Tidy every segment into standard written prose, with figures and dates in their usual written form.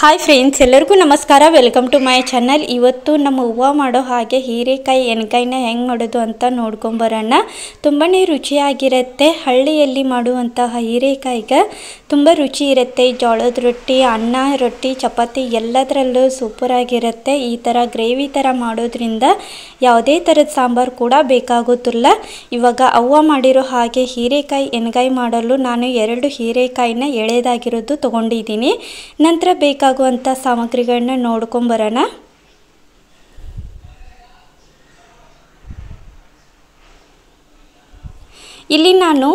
Hi friends, ಎಲ್ಲರಿಗೂ ನಮಸ್ಕಾರ. Welcome to my channel. ಇವತ್ತು ನಮ್ಮ ಅವ್ವ ಮಾಡೋ ಹಾಗೆ ಹೀರೆಕಾಯಿ ಎಣ್ಗಾಯಿನ ಹೆಂಗೆ ಮಾಡೋದು ಅಂತ ನೋಡ್ಕೊಂಬರೋಣ. ತುಂಬಾ ರುಚಿಯಾಗಿರುತ್ತೆ. ಹಳ್ಳಿಯಲ್ಲಿ ಮಾಡುವಂತಹ ಹೀರೆಕಾಯಿಗೆ ತುಂಬ ರುಚಿ ಇರುತ್ತೆ. ಜೋಳದ ರೊಟ್ಟಿ, ಅನ್ನ, ರೊಟ್ಟಿ, ಚಪಾತಿ ಎಲ್ಲದರಲ್ಲೂ ಸೂಪರಾಗಿರುತ್ತೆ. ಈ ಥರ ಗ್ರೇವಿ ಥರ ಮಾಡೋದ್ರಿಂದ ಯಾವುದೇ ಥರದ ಸಾಂಬಾರು ಕೂಡ ಬೇಕಾಗೋದಿಲ್ಲ. ಇವಾಗ ಅವ್ವ ಮಾಡಿರೋ ಹಾಗೆ ಹೀರೆಕಾಯಿ ಎಣ್ಗಾಯಿ ಮಾಡಲು ನಾನು 2 ಹೀರೆಕಾಯಿನ ಎಳೆದಾಗಿರೋದು ತೊಗೊಂಡಿದ್ದೀನಿ. ನಂತರ ಬೇಕಾಗುವಂಥ ಸಾಮಗ್ರಿಗಳನ್ನ ನೋಡ್ಕೊಂಬರೋಣ. ಇಲ್ಲಿ ನಾನು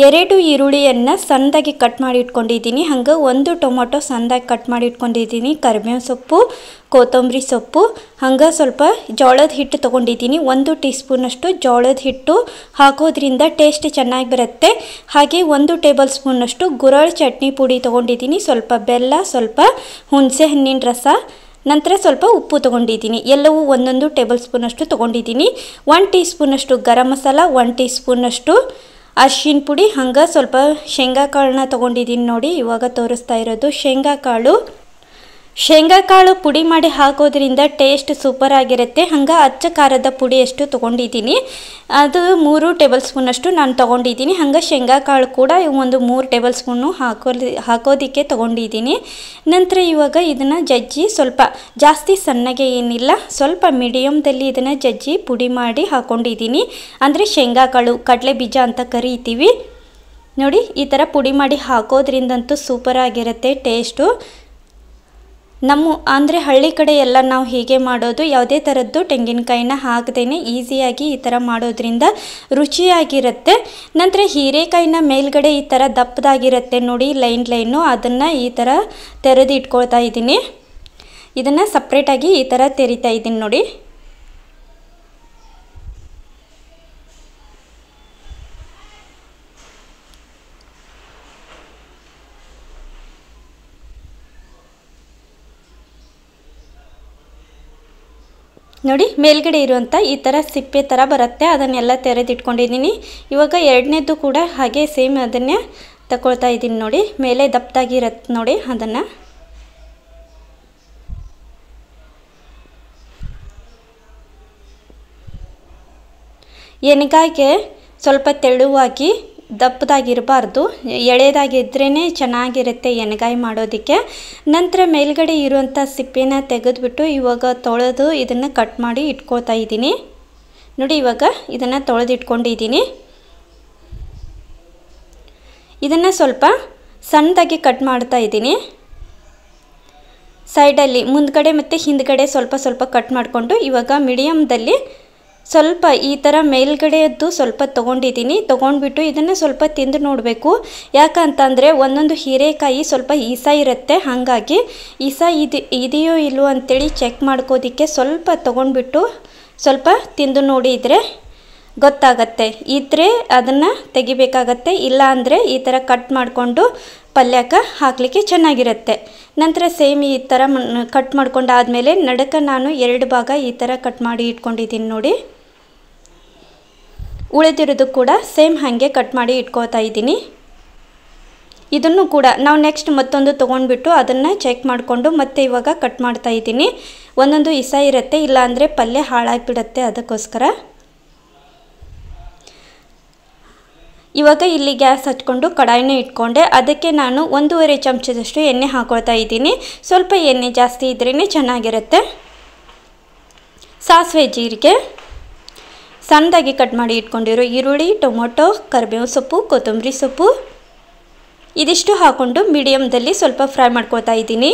2 ಈರುಳ್ಳಿಯನ್ನು ಸಣ್ಣದಾಗಿ ಕಟ್ ಮಾಡಿ ಇಟ್ಕೊಂಡಿದ್ದೀನಿ. ಹಂಗೆ 1 ಟೊಮೊಟೊ ಸಣ್ಣದಾಗಿ ಕಟ್ ಮಾಡಿ ಇಟ್ಕೊಂಡಿದ್ದೀನಿ. ಕರಿಬೇವು ಸೊಪ್ಪು, ಕೊತ್ತಂಬರಿ ಸೊಪ್ಪು, ಹಂಗೆ ಸ್ವಲ್ಪ ಜೋಳದ ಹಿಟ್ಟು ತೊಗೊಂಡಿದ್ದೀನಿ. 1 ಟೀ ಸ್ಪೂನಷ್ಟು ಜೋಳದ ಹಿಟ್ಟು ಹಾಕೋದ್ರಿಂದ ಟೇಸ್ಟ್ ಚೆನ್ನಾಗಿ ಬರುತ್ತೆ. ಹಾಗೆ 1 ಟೇಬಲ್ ಸ್ಪೂನಷ್ಟು ಗುರಳ್ ಚಟ್ನಿ ಪುಡಿ ತೊಗೊಂಡಿದ್ದೀನಿ. ಸ್ವಲ್ಪ ಬೆಲ್ಲ, ಸ್ವಲ್ಪ ಹುಣಸೆ ಹಣ್ಣಿನ ರಸ, ನಂತರ ಸ್ವಲ್ಪ ಉಪ್ಪು ತೊಗೊಂಡಿದ್ದೀನಿ. ಎಲ್ಲವೂ 1 ಟೇಬಲ್ ಸ್ಪೂನಷ್ಟು ತೊಗೊಂಡಿದ್ದೀನಿ. 1 ಟೀ ಸ್ಪೂನಷ್ಟು ಗರಂ ಮಸಾಲ, 1 ಟೀ ಸ್ಪೂನಷ್ಟು ಅರಿಶಿನ ಪುಡಿ, ಹಂಗೆ ಸ್ವಲ್ಪ ಶೇಂಗಾ ಕಾಳನ್ನ ತೊಗೊಂಡಿದ್ದೀನಿ. ನೋಡಿ, ಇವಾಗ ತೋರಿಸ್ತಾ ಇರೋದು ಶೇಂಗಾ ಕಾಳು ಪುಡಿ ಮಾಡಿ ಹಾಕೋದ್ರಿಂದ ಟೇಸ್ಟ್ ಸೂಪರ್ ಆಗಿರುತ್ತೆ. ಹಂಗೆ ಅಚ್ಚ ಖಾರದ ಪುಡಿ ಎಷ್ಟು ತೊಗೊಂಡಿದ್ದೀನಿ, ಅದು 3 ಟೇಬಲ್ ಸ್ಪೂನಷ್ಟು ನಾನು ತೊಗೊಂಡಿದ್ದೀನಿ. ಹಂಗೆ ಶೇಂಗಾ ಕಾಳು ಕೂಡ 3 ಟೇಬಲ್ ಸ್ಪೂನು ಹಾಕೋದಕ್ಕೆ ತೊಗೊಂಡಿದ್ದೀನಿ. ನಂತರ ಇವಾಗ ಇದನ್ನು ಜಜ್ಜಿ, ಸ್ವಲ್ಪ ಜಾಸ್ತಿ ಸಣ್ಣಗೆ ಏನಿಲ್ಲ, ಸ್ವಲ್ಪ ಮೀಡಿಯಮ್ದಲ್ಲಿ ಇದನ್ನು ಜಜ್ಜಿ ಪುಡಿ ಮಾಡಿ ಹಾಕ್ಕೊಂಡಿದ್ದೀನಿ. ಅಂದರೆ ಶೇಂಗಾ ಕಾಳು, ಕಡಲೆ ಬೀಜ ಅಂತ ಕರಿತೀವಿ ನೋಡಿ. ಈ ಥರ ಪುಡಿ ಮಾಡಿ ಹಾಕೋದ್ರಿಂದಂತೂ ಸೂಪರಾಗಿರುತ್ತೆ ಟೇಸ್ಟು. ಅಂದರೆ ಹಳ್ಳಿ ಕಡೆ ಎಲ್ಲ ನಾವು ಹೀಗೆ ಮಾಡೋದು. ಯಾವುದೇ ಥರದ್ದು ತೆಂಗಿನಕಾಯಿನ ಹಾಕದೇನೆ ಈಸಿಯಾಗಿ ಈ ಥರ ಮಾಡೋದ್ರಿಂದ ರುಚಿಯಾಗಿರುತ್ತೆ. ನಂತರ ಹೀರೆಕಾಯಿನ ಮೇಲ್ಗಡೆ ಈ ಥರ ದಪ್ಪದಾಗಿರುತ್ತೆ ನೋಡಿ, ಲೈನು, ಅದನ್ನು ಈ ಥರ ತೆರೆದು ಇಟ್ಕೊಳ್ತಾ ಇದ್ದೀನಿ. ಇದನ್ನು ಸಪ್ರೇಟಾಗಿ ಈ ಥರ ತೆರಿತಾ ಇದ್ದೀನಿ ನೋಡಿ. ನೋಡಿ, ಮೇಲ್ಗಡೆ ಇರುವಂಥ ಈ ಥರ ಸಿಪ್ಪೆ ಥರ ಬರುತ್ತೆ, ಅದನ್ನೆಲ್ಲ ತೆರೆದಿಟ್ಕೊಂಡಿದ್ದೀನಿ. ಇವಾಗ 2ನೇದು ಕೂಡ ಹಾಗೆ ಸೇಮ್ ಅದನ್ನೇ ತಗೊಳ್ತಾ ಇದ್ದೀನಿ ನೋಡಿ. ಮೇಲೆ ದಪ್ಪದಾಗಿರುತ್ತೆ ನೋಡಿ, ಅದನ್ನು ಎಣ್ಗಾಯಿಗೆ ಸ್ವಲ್ಪ ತೆಳುವಾಗಿ ದಪ್ಪದಾಗಿರಬಾರ್ದು, ಎಳೆದಾಗಿದ್ರೇ ಚೆನ್ನಾಗಿರುತ್ತೆ ಎಣ್ಗಾಯಿ ಮಾಡೋದಕ್ಕೆ. ನಂತರ ಮೇಲ್ಗಡೆ ಇರುವಂಥ ಸಿಪ್ಪೆನ ತೆಗೆದುಬಿಟ್ಟು ಇವಾಗ ತೊಳೆದು ಇದನ್ನು ಕಟ್ ಮಾಡಿ ಇಟ್ಕೊಳ್ತಾ ಇದ್ದೀನಿ ನೋಡಿ. ಇವಾಗ ಇದನ್ನು ತೊಳೆದಿಟ್ಕೊಂಡಿದ್ದೀನಿ. ಇದನ್ನು ಸ್ವಲ್ಪ ಸಣ್ಣದಾಗಿ ಕಟ್ ಮಾಡ್ತಾ ಇದ್ದೀನಿ. ಸೈಡಲ್ಲಿ ಮುಂದ್ಗಡೆ ಮತ್ತು ಹಿಂದ್ಗಡೆ ಸ್ವಲ್ಪ ಕಟ್ ಮಾಡಿಕೊಂಡು ಇವಾಗ ಮೀಡಿಯಮ್ದಲ್ಲಿ ಸ್ವಲ್ಪ ಈ ಥರ ಮೇಲ್ಗಡೆಯದ್ದು ಸ್ವಲ್ಪ ತೊಗೊಂಡ್ಬಿಟ್ಟು ಇದನ್ನು ಸ್ವಲ್ಪ ತಿಂದು ನೋಡಬೇಕು. ಯಾಕಂತಂದರೆ ಒಂದೊಂದು ಹೀರೆಕಾಯಿ ಸ್ವಲ್ಪ ಈಸ ಇರುತ್ತೆ, ಹಾಗಾಗಿ ಈಸ ಇದೆಯೋ ಇಲ್ಲವೋ ಅಂಥೇಳಿ ಚೆಕ್ ಮಾಡ್ಕೋದಕ್ಕೆ ಸ್ವಲ್ಪ ತೊಗೊಂಡ್ಬಿಟ್ಟು ಸ್ವಲ್ಪ ತಿಂದು ನೋಡಿದರೆ ಗೊತ್ತಾಗತ್ತೆ. ಇದ್ದರೆ ಅದನ್ನು ತೆಗಿಬೇಕಾಗತ್ತೆ, ಇಲ್ಲ ಅಂದರೆ ಈ ಥರ ಕಟ್ ಮಾಡಿಕೊಂಡು ಪಲ್ಯಕ್ಕೆ ಹಾಕಲಿಕ್ಕೆ ಚೆನ್ನಾಗಿರುತ್ತೆ. ನಂತರ ಸೇಮ್ ಈ ಥರ ಕಟ್ ಮಾಡ್ಕೊಂಡಾದಮೇಲೆ ನಡಕ ನಾನು 2 ಭಾಗ ಈ ಥರ ಕಟ್ ಮಾಡಿ ಇಟ್ಕೊಂಡಿದ್ದೀನಿ ನೋಡಿ. ಉಳಿದಿರೋದು ಕೂಡ ಸೇಮ್ ಹಾಗೆ ಕಟ್ ಮಾಡಿ ಇಟ್ಕೋತಾ ಇದ್ದೀನಿ. ಇದನ್ನು ಕೂಡ ನಾವು ನೆಕ್ಸ್ಟ್ ಮತ್ತೊಂದು ತೊಗೊಂಡ್ಬಿಟ್ಟು ಅದನ್ನು ಚೆಕ್ ಮಾಡಿಕೊಂಡು ಮತ್ತೆ ಇವಾಗ ಕಟ್ ಮಾಡ್ತಾ ಇದ್ದೀನಿ. ಒಂದೊಂದು ಇಸ ಇರುತ್ತೆ, ಇಲ್ಲ ಅಂದರೆ ಪಲ್ಯ ಹಾಳಾಗಿಬಿಡುತ್ತೆ, ಅದಕ್ಕೋಸ್ಕರ. ಇವಾಗ ಇಲ್ಲಿ ಗ್ಯಾಸ್ ಹಚ್ಕೊಂಡು ಕಡಾಯಿನ ಇಟ್ಕೊಂಡೆ. ಅದಕ್ಕೆ ನಾನು 1.5 ಚಮಚದಷ್ಟು ಎಣ್ಣೆ ಹಾಕೊಳ್ತಾ ಇದ್ದೀನಿ. ಸ್ವಲ್ಪ ಎಣ್ಣೆ ಜಾಸ್ತಿ ಇದ್ರೇ ಚೆನ್ನಾಗಿರುತ್ತೆ. ಸಾಸಿವೆ, ಜೀರಿಗೆ, ಸಣ್ಣದಾಗಿ ಕಟ್ ಮಾಡಿ ಇಟ್ಕೊಂಡಿರೋ ಈರುಳ್ಳಿ, ಟೊಮೊಟೊ, ಕರಿಬೇವು ಸೊಪ್ಪು, ಕೊತ್ತಂಬರಿ ಸೊಪ್ಪು ಇದಿಷ್ಟು ಹಾಕ್ಕೊಂಡು ಮೀಡಿಯಮ್ದಲ್ಲಿ ಸ್ವಲ್ಪ ಫ್ರೈ ಮಾಡ್ಕೊಳ್ತಾ ಇದ್ದೀನಿ.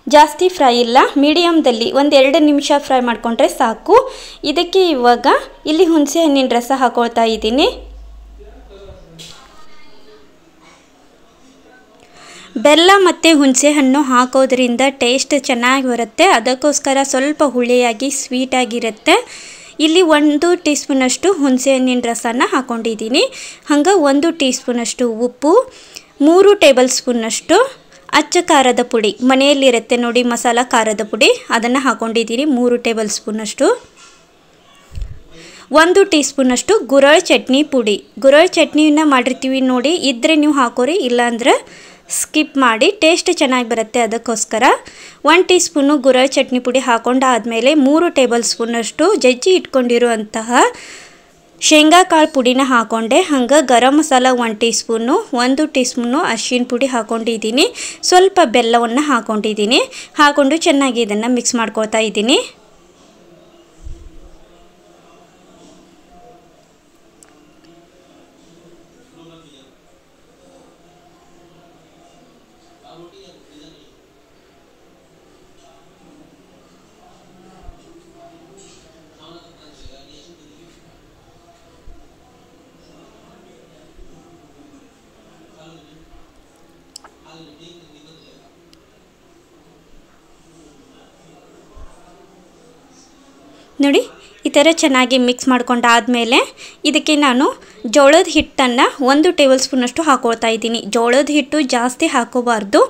ಜಾಸ್ತಿ ಫ್ರೈ ಇಲ್ಲ, ಮೀಡಿಯಮ್ದಲ್ಲಿ 1-2 ನಿಮಿಷ ಫ್ರೈ ಮಾಡಿಕೊಂಡ್ರೆ ಸಾಕು. ಇದಕ್ಕೆ ಇವಾಗ ಇಲ್ಲಿ ಹುಣಸೆ ಹಣ್ಣಿನ ರಸ ಹಾಕೊಳ್ತಾ ಇದ್ದೀನಿ. ಬೆಲ್ಲ ಮತ್ತು ಹುಣಸೆ ಹಣ್ಣು ಹಾಕೋದ್ರಿಂದ ಟೇಸ್ಟ್ ಚೆನ್ನಾಗಿ ಬರುತ್ತೆ, ಅದಕ್ಕೋಸ್ಕರ ಸ್ವಲ್ಪ ಹುಳಿಯಾಗಿ ಸ್ವೀಟಾಗಿರುತ್ತೆ. ಇಲ್ಲಿ 1 ಟೀ ಸ್ಪೂನಷ್ಟು ಹುಣಸೆ ಹಣ್ಣಿನ ರಸನ ಹಾಕ್ಕೊಂಡಿದ್ದೀನಿ. ಹಂಗೆ 1 ಟೀ ಸ್ಪೂನಷ್ಟು ಉಪ್ಪು, 3 ಟೇಬಲ್ ಸ್ಪೂನಷ್ಟು ಅಚ್ಚ ಖಾರದ ಪುಡಿ, ಮನೆಯಲ್ಲಿರುತ್ತೆ ನೋಡಿ ಮಸಾಲ ಖಾರದ ಪುಡಿ, ಅದನ್ನು ಹಾಕ್ಕೊಂಡಿದ್ದೀನಿ 3 ಟೇಬಲ್ ಸ್ಪೂನಷ್ಟು. 1 ಟೀ ಸ್ಪೂನಷ್ಟು ಗುರಳ್ ಚಟ್ನಿ ಪುಡಿ. ಗುರಳ್ ಚಟ್ನಿನ ಮಾಡಿರ್ತೀವಿ ನೋಡಿ, ಇದ್ದರೆ ನೀವು ಹಾಕೋರಿ, ಇಲ್ಲಾಂದ್ರೆ ಸ್ಕಿಪ್ ಮಾಡಿ. ಟೇಸ್ಟ್ ಚೆನ್ನಾಗಿ ಬರುತ್ತೆ, ಅದಕ್ಕೋಸ್ಕರ 1 ಟೀ ಸ್ಪೂನು ಗುರಳ್ ಚಟ್ನಿ ಪುಡಿ ಹಾಕೊಂಡಾದಮೇಲೆ 3 ಟೇಬಲ್ ಸ್ಪೂನಷ್ಟು ಜಜ್ಜಿ ಇಟ್ಕೊಂಡಿರುವಂತಹ ಶೇಂಗಾ ಕಾಳು ಪುಡಿನ ಹಾಕೊಂಡೆ. ಹಂಗೆ garam masala 1 teaspoon, 1 teaspoon ಅರಿಶಿನ ಪುಡಿ ಹಾಕೊಂಡಿದ್ದೀನಿ, ಸ್ವಲ್ಪ ಬೆಲ್ಲವನ್ನು ಹಾಕೊಂಡಿದ್ದೀನಿ. ಹಾಕೊಂಡು ಚೆನ್ನಾಗಿ ಇದನ್ನು ಮಿಕ್ಸ್ ಮಾಡ್ಕೊಳ್ತಾ ಇದ್ದೀನಿ. ನೋಡಿ ಈ ಥರ ಚೆನ್ನಾಗಿ ಮಿಕ್ಸ್ ಮಾಡ್ಕೊಂಡಾದಮೇಲೆ ಇದಕ್ಕೆ ನಾನು ಜೋಳದ ಹಿಟ್ಟನ್ನು 1 ಟೇಬಲ್ ಸ್ಪೂನಷ್ಟು ಹಾಕೊಳ್ತಾ ಇದ್ದೀನಿ. ಜೋಳದ ಹಿಟ್ಟು ಜಾಸ್ತಿ ಹಾಕೋಬಾರ್ದು,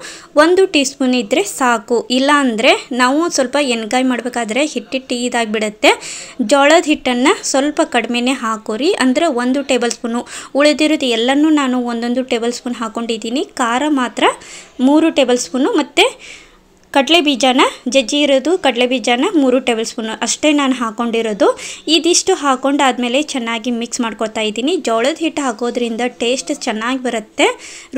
1 ಟೀ ಸ್ಪೂನ್ ಇದ್ದರೆ ಸಾಕು. ಇಲ್ಲ ಅಂದರೆ ನಾವು ಸ್ವಲ್ಪ ಎಣ್ಗಾಯಿ ಮಾಡಬೇಕಾದ್ರೆ ಹಿಟ್ಟಿಟ್ಟು ಇದಾಗಿಬಿಡುತ್ತೆ. ಜೋಳದ ಹಿಟ್ಟನ್ನು ಸ್ವಲ್ಪ ಕಡಿಮೆನೇ ಹಾಕೋರಿ, ಅಂದರೆ 1 ಟೇಬಲ್ ಸ್ಪೂನು. ಉಳಿದಿರೋದು ಎಲ್ಲನೂ ನಾನು 1 ಟೇಬಲ್ ಸ್ಪೂನ್ ಹಾಕ್ಕೊಂಡಿದ್ದೀನಿ. ಖಾರ ಮಾತ್ರ 3 ಟೇಬಲ್ ಸ್ಪೂನು, ಮತ್ತು ಕಡಲೆ ಬೀಜನ ಜಜ್ಜಿ ಇರೋದು ಕಡಲೆ ಬೀಜನ 3 ಟೇಬಲ್ ಸ್ಪೂನು ಅಷ್ಟೇ ನಾನು ಹಾಕ್ಕೊಂಡಿರೋದು. ಇದಿಷ್ಟು ಹಾಕೊಂಡಾದಮೇಲೆ ಚೆನ್ನಾಗಿ ಮಿಕ್ಸ್ ಮಾಡ್ಕೊಳ್ತಾ ಇದ್ದೀನಿ. ಜೋಳದ ಹಿಟ್ಟು ಹಾಕೋದ್ರಿಂದ ಟೇಸ್ಟ್ ಚೆನ್ನಾಗಿ ಬರುತ್ತೆ,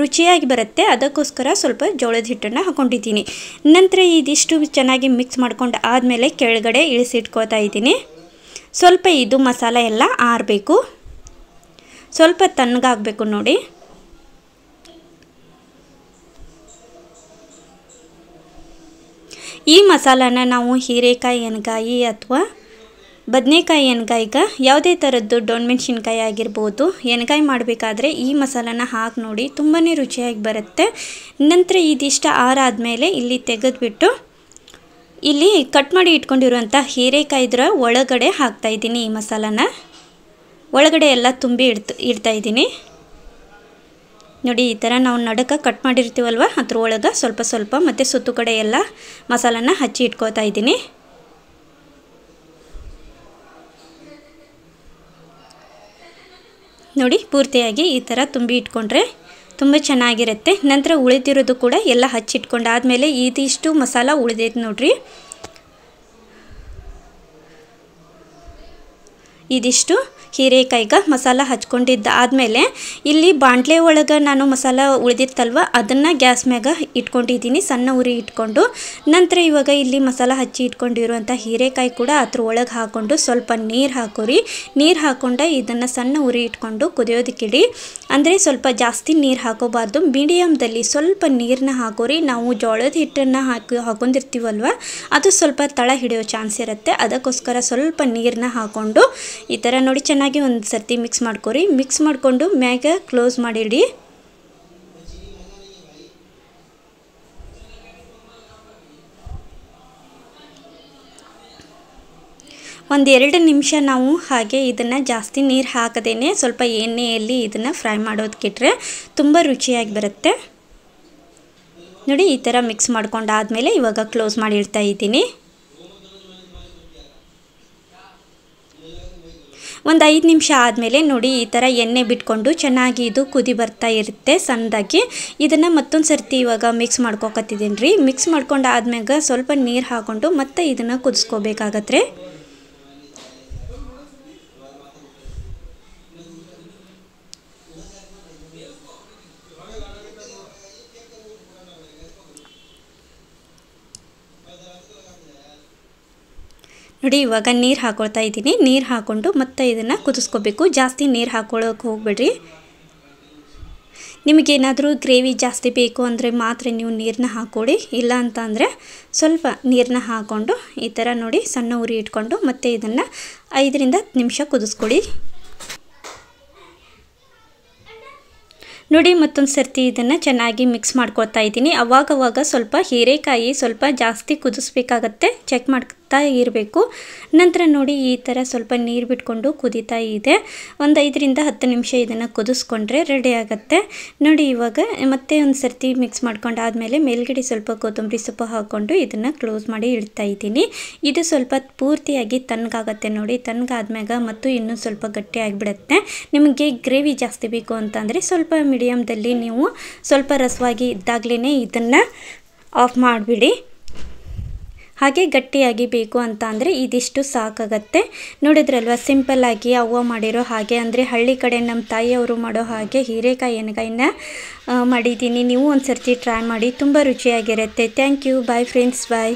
ರುಚಿಯಾಗಿ ಬರುತ್ತೆ, ಅದಕ್ಕೋಸ್ಕರ ಸ್ವಲ್ಪ ಜೋಳದ ಹಿಟ್ಟನ್ನು ಹಾಕ್ಕೊಂಡಿದ್ದೀನಿ. ನಂತರ ಇದಿಷ್ಟು ಚೆನ್ನಾಗಿ ಮಿಕ್ಸ್ ಮಾಡ್ಕೊಂಡು ಆದಮೇಲೆ ಕೆಳಗಡೆ ಇಳಿಸಿಟ್ಕೊಳ್ತಾ ಇದ್ದೀನಿ. ಸ್ವಲ್ಪ ಇದು ಮಸಾಲೆ ಎಲ್ಲ ಆರಬೇಕು, ಸ್ವಲ್ಪ ತಣ್ಣಗಾಗಬೇಕು ನೋಡಿ. ಈ ಮಸಾಲಾನ ನಾವು ಹೀರೆಕಾಯಿ ಎಣ್ಗಾಯಿ ಅಥವಾ ಬದನೆಕಾಯಿ ಎಣ್ಗಾಯಿಗೆ ಯಾವುದೇ ಥರದ್ದು ಡೊಣ್ ಮೆಣಸಿನ್ಕಾಯಿ ಆಗಿರ್ಬೋದು, ಎಣ್ಗಾಯಿ ಮಾಡಬೇಕಾದ್ರೆ ಈ ಮಸಾಲಾನ ಹಾಕಿ ನೋಡಿ, ತುಂಬಾ ರುಚಿಯಾಗಿ ಬರುತ್ತೆ. ನಂತರ ಇದಿಷ್ಟು ಆರಾದಮೇಲೆ ಇಲ್ಲಿ ತೆಗೆದುಬಿಟ್ಟು ಇಲ್ಲಿ ಕಟ್ ಮಾಡಿ ಇಟ್ಕೊಂಡಿರುವಂಥ ಹೀರೆಕಾಯಿದ್ರ ಒಳಗಡೆ ಹಾಕ್ತಾಯಿದ್ದೀನಿ. ಈ ಮಸಾಲಾನ ಒಳಗಡೆ ಎಲ್ಲ ತುಂಬಿ ಇಡ್ತಾಯಿದ್ದೀನಿ ನೋಡಿ. ಈ ಥರ ನಾವು ನಡುಕ ಕಟ್ ಮಾಡಿರ್ತೀವಲ್ವ, ಅದ್ರ ಒಳಗೆ ಸ್ವಲ್ಪ ಸ್ವಲ್ಪ ಮತ್ತು ಸುತ್ತು ಕಡೆ ಎಲ್ಲ ಮಸಾಲಾನ ಹಚ್ಚಿ ಇಟ್ಕೊಳ್ತಾ ಇದ್ದೀನಿ. ನೋಡಿ ಪೂರ್ತಿಯಾಗಿ ಈ ಥರ ತುಂಬಿ ಇಟ್ಕೊಂಡ್ರೆ ತುಂಬ ಚೆನ್ನಾಗಿರುತ್ತೆ. ನಂತರ ಉಳಿದಿರೋದು ಕೂಡ ಎಲ್ಲ ಹಚ್ಚಿಟ್ಕೊಂಡಾದಮೇಲೆ ಇದಿಷ್ಟು ಮಸಾಲ ಉಳಿದೈತೆ ನೋಡ್ರಿ. ಇದಿಷ್ಟು ಹೀರೆಕಾಯಿಗೆ ಮಸಾಲ ಹಚ್ಕೊಂಡಿದ್ದ ಆದಮೇಲೆ ಇಲ್ಲಿ ಬಾಣಲೆ ಒಳಗೆ ನಾನು ಮಸಾಲ ಉಳಿದಿರ್ತಲ್ವ ಅದನ್ನು ಗ್ಯಾಸ್ ಮ್ಯಾಗ ಇಟ್ಕೊಂಡಿದ್ದೀನಿ, ಸಣ್ಣ ಉರಿ ಇಟ್ಕೊಂಡು. ನಂತರ ಇವಾಗ ಇಲ್ಲಿ ಮಸಾಲ ಹಚ್ಚಿ ಇಟ್ಕೊಂಡಿರುವಂಥ ಹೀರೆಕಾಯಿ ಕೂಡ ಅದ್ರ ಒಳಗೆ ಹಾಕ್ಕೊಂಡು ಸ್ವಲ್ಪ ನೀರು ಹಾಕೋರಿ. ನೀರು ಹಾಕ್ಕೊಂಡು ಇದನ್ನು ಸಣ್ಣ ಉರಿ ಇಟ್ಕೊಂಡು ಕುದಿಯೋದಕ್ಕಿಡಿ. ಅಂದರೆ ಸ್ವಲ್ಪ ಜಾಸ್ತಿ ನೀರು ಹಾಕೋಬಾರ್ದು, ಮೀಡಿಯಮ್ದಲ್ಲಿ ಸ್ವಲ್ಪ ನೀರನ್ನ ಹಾಕೋರಿ. ನಾವು ಜೋಳದ ಹಿಟ್ಟನ್ನು ಹಾಕೊಂಡಿರ್ತೀವಲ್ವ, ಅದು ಸ್ವಲ್ಪ ತಳ ಹಿಡಿಯೋ ಚಾನ್ಸ್ ಇರುತ್ತೆ, ಅದಕ್ಕೋಸ್ಕರ ಸ್ವಲ್ಪ ನೀರನ್ನ ಹಾಕ್ಕೊಂಡು ಈ ಥರ ನೋಡಿ ಚೆನ್ನಾಗಿ ಒಂದು ಸರ್ತಿ ಮಿಕ್ಸ್ ಮಾಡ್ಕೊರಿ. ಮಿಕ್ಸ್ ಮಾಡಿಕೊಂಡು ಮ್ಯಾಗ ಕ್ಲೋಸ್ ಮಾಡಿಡಿ. ಒಂದು 2 ನಿಮಿಷ ನಾವು ಹಾಗೆ ಇದನ್ನು ಜಾಸ್ತಿ ನೀರು ಹಾಕದೇನೆ ಸ್ವಲ್ಪ ಎಣ್ಣೆಯಲ್ಲಿ ಇದನ್ನು ಫ್ರೈ ಮಾಡೋದಕ್ಕಿಟ್ರೆ ತುಂಬ ರುಚಿಯಾಗಿ ಬರುತ್ತೆ ನೋಡಿ. ಈ ಥರ ಮಿಕ್ಸ್ ಮಾಡ್ಕೊಂಡಾದಮೇಲೆ ಇವಾಗ ಕ್ಲೋಸ್ ಮಾಡಿ ಇಡ್ತಾ ಇದ್ದೀನಿ. ಒಂದು 5 ನಿಮಿಷ ಆದಮೇಲೆ ನೋಡಿ ಈ ಥರ ಎಣ್ಣೆ ಬಿಟ್ಕೊಂಡು ಚೆನ್ನಾಗಿ ಇದು ಕುದಿ ಬರ್ತಾ ಇರುತ್ತೆ ಸಣ್ಣದಾಗಿ. ಇದನ್ನು ಮತ್ತೊಂದು ಸರ್ತಿ ಇವಾಗ ಮಿಕ್ಸ್ ಮಾಡ್ಕೊಕತ್ತಿದ್ದೀನಿ ರೀ. ಮಿಕ್ಸ್ ಮಾಡ್ಕೊಂಡು ಆದ್ಮ್ಯಾಗ ಸ್ವಲ್ಪ ನೀರು ಹಾಕ್ಕೊಂಡು ಮತ್ತೆ ಇದನ್ನು ಕುದಿಸ್ಕೋಬೇಕಾಗತ್ತೆ. ನೋಡಿ ಇವಾಗ ನೀರು ಹಾಕೊಳ್ತಾ ಇದ್ದೀನಿ. ನೀರು ಹಾಕ್ಕೊಂಡು ಮತ್ತೆ ಇದನ್ನು ಕುದಿಸ್ಕೋಬೇಕು. ಜಾಸ್ತಿ ನೀರು ಹಾಕೊಳ್ಳೋಕೆ ಹೋಗ್ಬೇಡ್ರಿ. ನಿಮಗೇನಾದರೂ ಗ್ರೇವಿ ಜಾಸ್ತಿ ಬೇಕು ಅಂದರೆ ಮಾತ್ರ ನೀವು ನೀರನ್ನ ಹಾಕ್ಕೊಡಿ, ಇಲ್ಲ ಅಂತ ಅಂದರೆ ಸ್ವಲ್ಪ ನೀರನ್ನ ಹಾಕ್ಕೊಂಡು ಈ ಥರ ನೋಡಿ ಸಣ್ಣ ಉರಿ ಇಟ್ಕೊಂಡು ಮತ್ತೆ ಇದನ್ನು 5 ರಿಂದ 10 ನಿಮಿಷ ಕುದಿಸ್ಕೊಡಿ. ನೋಡಿ ಮತ್ತೊಂದು ಸರ್ತಿ ಇದನ್ನು ಚೆನ್ನಾಗಿ ಮಿಕ್ಸ್ ಮಾಡ್ಕೊಳ್ತಾ ಇದ್ದೀನಿ. ಅವಾಗವಾಗ ಸ್ವಲ್ಪ ಹೀರೆಕಾಯಿ ಸ್ವಲ್ಪ ಜಾಸ್ತಿ ಕುದಿಸ್ಬೇಕಾಗತ್ತೆ, ಚೆಕ್ ಇರಬೇಕು. ನಂತರ ನೋಡಿ ಈ ಥರ ಸ್ವಲ್ಪ ನೀರು ಬಿಟ್ಕೊಂಡು ಕುದೀತಾ ಇದೆ. ಒಂದು 5ರಿಂದ 10 ನಿಮಿಷ ಇದನ್ನು ಕುದಿಸ್ಕೊಂಡ್ರೆ ರೆಡಿ ಆಗುತ್ತೆ. ನೋಡಿ ಇವಾಗ ಮತ್ತೆ ಒಂದು ಸರ್ತಿ ಮಿಕ್ಸ್ ಮಾಡ್ಕೊಂಡಾದ್ಮೇಲೆ ಮೇಲ್ಗಡೆ ಸ್ವಲ್ಪ ಕೊತ್ತಂಬರಿ ಸೊಪ್ಪು ಹಾಕ್ಕೊಂಡು ಇದನ್ನು ಕ್ಲೋಸ್ ಮಾಡಿ ಇಡ್ತಾ ಇದ್ದೀನಿ. ಇದು ಸ್ವಲ್ಪ ಪೂರ್ತಿಯಾಗಿ ತಣ್ಣಗಾಗತ್ತೆ ನೋಡಿ. ತಣ್ಣಗಾದ್ಮ್ಯಾಗ ಮತ್ತು ಇನ್ನೂ ಸ್ವಲ್ಪ ಗಟ್ಟಿ ಆಗಿಬಿಡುತ್ತೆ. ನಿಮಗೆ ಗ್ರೇವಿ ಜಾಸ್ತಿ ಬೇಕು ಅಂತಂದರೆ ಸ್ವಲ್ಪ ಮೀಡಿಯಮ್ದಲ್ಲಿ ನೀವು ಸ್ವಲ್ಪ ರಸವಾಗಿ ಇದ್ದಾಗಲೇ ಇದನ್ನು ಆಫ್ ಮಾಡಿಬಿಡಿ. ಹಾಗೆ ಗಟ್ಟಿಯಾಗಿ ಬೇಕು ಅಂತ ಅಂದರೆ ಇದಿಷ್ಟು ಸಾಕಾಗತ್ತೆ. ನೋಡಿದ್ರಲ್ವ ಸಿಂಪಲ್ಲಾಗಿ ಅವ್ವ ಮಾಡಿರೋ ಹಾಗೆ, ಅಂದರೆ ಹಳ್ಳಿ ಕಡೆ ನಮ್ಮ ತಾಯಿಯವರು ಮಾಡೋ ಹಾಗೆ ಹೀರೆಕಾಯಿ ಎಣ್ಗಾಯಿನ ಮಾಡಿದ್ದೀನಿ. ನೀವು ಒಂದು ಸರ್ತಿ ಟ್ರೈ ಮಾಡಿ, ತುಂಬ ರುಚಿಯಾಗಿರುತ್ತೆ. Thank you. Bye friends, bye.